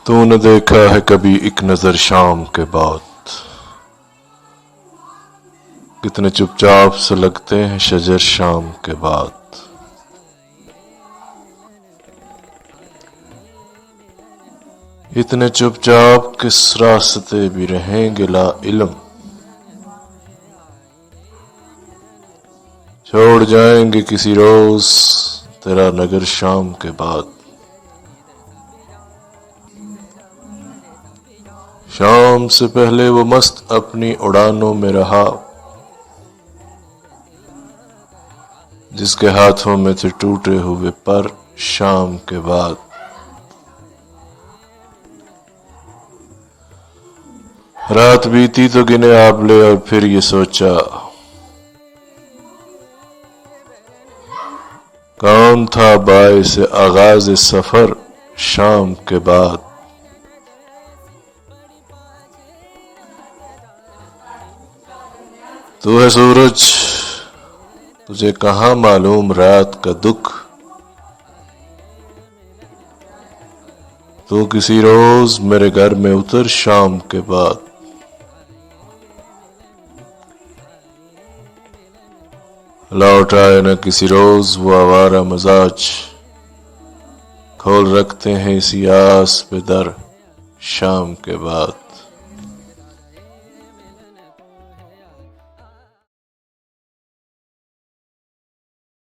تو نہ دیکھا ہے کبھی ایک نظر شام کے بعد، کتنے چپ چاپ سے لگتے ہیں شجر شام کے بعد۔ اتنے چپ چاپ کس راستے بھی رہیں گے لا علم، چھوڑ جائیں گے کسی روز تیرا نگر شام کے بعد۔ شام سے پہلے وہ مست اپنی اڑانوں میں رہا، جس کے ہاتھوں میں تھے ٹوٹے ہوئے پر شام کے بعد۔ رات بیتی تو گنے آبلے اور پھر یہ سوچا، کون تھا باعث آغاز سفر شام کے بعد۔ تو ہے سورج، تجھے کہاں معلوم رات کا دکھ، تو کسی روز میرے گھر میں اتر شام کے بعد۔ لوٹ آئے نہ کسی روز وہ آوارہ مزاج، کھول رکھتے ہیں اسی آس پہ در شام کے بعد۔